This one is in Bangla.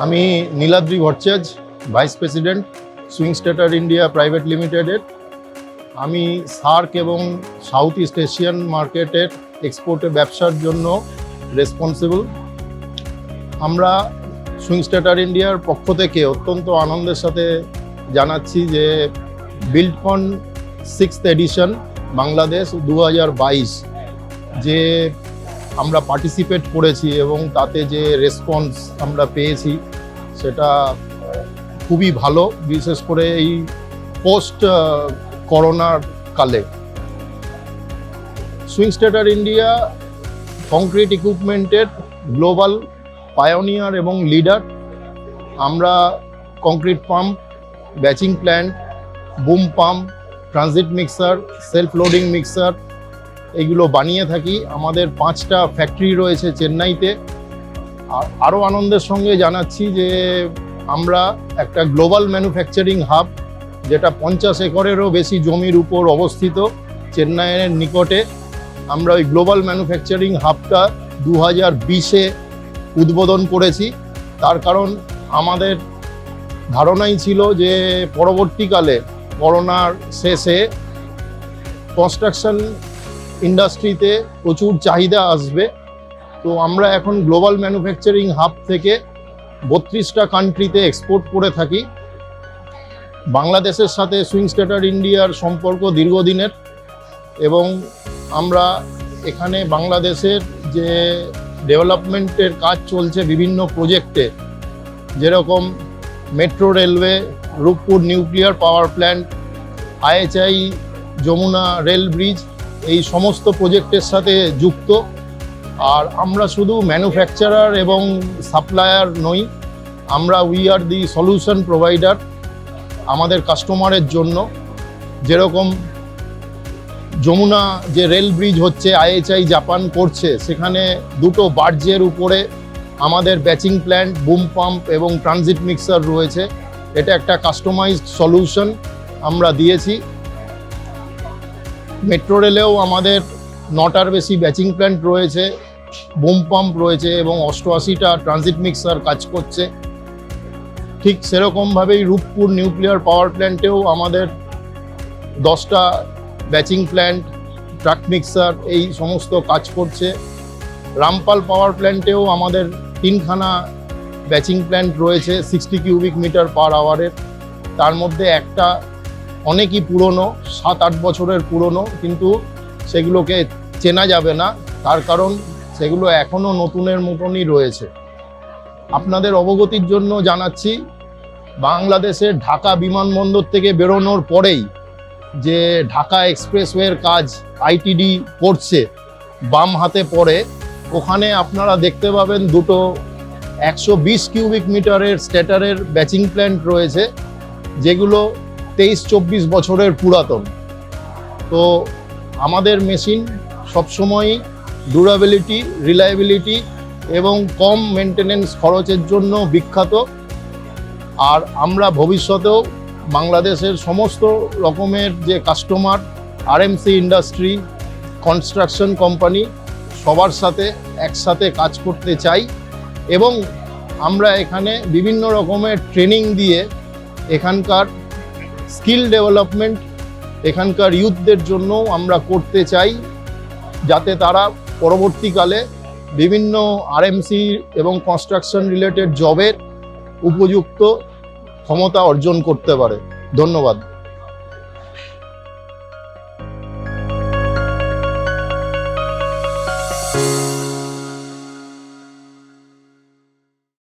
আমি Niladri Bhattacharya, vice president swing Stetter India private লিমিটেডের। আমি সার্ক এবং সাউথ ইস্ট এশিয়ান মার্কেটের এক্সপোর্টে ব্যবসার জন্য রেসপন্সিবল। আমরা সুইং স্টেটার ইন্ডিয়ার পক্ষ থেকে অত্যন্ত আনন্দের সাথে জানাচ্ছি যে বিল্ডকন 6th এডিশন বাংলাদেশ 2022 যে আমরা পার্টিসিপেট করেছি এবং তাতে যে রেসপন্স আমরা পেয়েছি সেটা খুবই ভালো, বিশেষ করে এই পোস্ট করোনার কালে। সুইং স্টেটার ইন্ডিয়া কংক্রিট ইকুইপমেন্টের গ্লোবাল পায়োনিয়ার এবং লিডার। আমরা concrete pump, batching plant, boom pump, transit mixer, self loading mixer এইগুলো বানিয়ে থাকি। আমাদের 5টা ফ্যাক্টরি রয়েছে চেন্নাইতে। আর আরও আনন্দের সঙ্গে জানাচ্ছি যে আমরা একটা গ্লোবাল ম্যানুফ্যাকচারিং হাব, যেটা 50 একরেরও বেশি জমির উপর অবস্থিত চেন্নাইয়ের নিকটে। আমরা ওই গ্লোবাল ম্যানুফ্যাকচারিং হাবটা 2020-এ উদ্বোধন করেছি। তার কারণ আমাদের ধারণাই ছিল যে পরবর্তীকালে করোনার শেষে কনস্ট্রাকশন ইন্ডাস্ট্রিতে প্রচুর চাহিদা আসবে। তো আমরা এখন গ্লোবাল ম্যানুফ্যাকচারিং হাব থেকে 32টা কান্ট্রিতে এক্সপোর্ট করে থাকি। বাংলাদেশের সাথে সুইং স্টেটার ইন্ডিয়ার সম্পর্ক দীর্ঘদিনের এবং আমরা এখানে বাংলাদেশের যে ডেভেলপমেন্টের কাজ চলছে বিভিন্ন প্রজেক্টে, যেরকম metro railway, Rooppur nuclear power plant, IHI Jamuna rail bridge, এই সমস্ত প্রজেক্টের সাথে যুক্ত। আর আমরা শুধু ম্যানুফ্যাকচারার এবং সাপ্লায়ার নই, আমরা we are the solution provider আমাদের কাস্টমারের জন্য। যেরকম যমুনা যে রেল ব্রিজ হচ্ছে, IHI জাপান করছে, সেখানে 2টো বার্জের উপরে আমাদের ব্যাচিং প্ল্যান্ট, বুম পাম্প এবং ট্রানজিট মিক্সার রয়েছে। এটা একটা কাস্টমাইজড সলিউশন আমরা দিয়েছি। মেট্রো রেলেও আমাদের 9টার বেশি ব্যাচিং প্ল্যান্ট রয়েছে, বুম পাম্প রয়েছে এবং 88টা ট্রানজিট মিক্সার কাজ করছে। ঠিক সেরকমভাবেই রূপপুর নিউক্লিয়ার পাওয়ার প্ল্যান্টেও আমাদের 10টা ব্যাচিং প্ল্যান্ট, ট্রাক মিক্সার এই সমস্ত কাজ করছে। রামপাল পাওয়ার প্ল্যান্টেও আমাদের 3খানা ব্যাচিং প্ল্যান্ট রয়েছে 60 কিউবিক মিটার পার আওয়ারের। তার মধ্যে একটা অনেকই পুরনো, 7-8 বছরের পুরনো, কিন্তু সেগুলোকে চেনা যাবে না, তার কারণ সেগুলো এখনও নতুনের মতনই রয়েছে। আপনাদের অবগতির জন্য জানাচ্ছি, বাংলাদেশের ঢাকা বিমানবন্দর থেকে বেরোনোর পরেই যে ঢাকা এক্সপ্রেসওয়ের কাজ ITD করছে বাম হাতে পড়ে, ওখানে আপনারা দেখতে পাবেন 2টো 120 কিউবিক মিটারের স্টেটারের ব্যাচিং প্ল্যান্ট রয়েছে, যেগুলো 23-24 বছরের পুরাতন। তো আমাদের মেশিন সবসময়ই ডিউরেবিলিটি, রিলায়েবিলিটি এবং কম মেনটেনেন্স খরচের জন্য বিখ্যাত। আর আমরা ভবিষ্যতেও বাংলাদেশের সমস্ত রকমের যে customer, RMC industry, construction company, সবার সাথে একসাথে কাজ করতে চাই এবং আমরা এখানে বিভিন্ন রকমের ট্রেনিং দিয়ে এখানকার স্কিল ডেভেলপমেন্ট এখানকার ইউথদের জন্য আমরা করতে চাই, যাতে তারা পরবর্তীকালে বিভিন্ন RMC এবং কনস্ট্রাকশন রিলেটেড জবের উপযুক্ত ক্ষমতা অর্জন করতে পারে। ধন্যবাদ।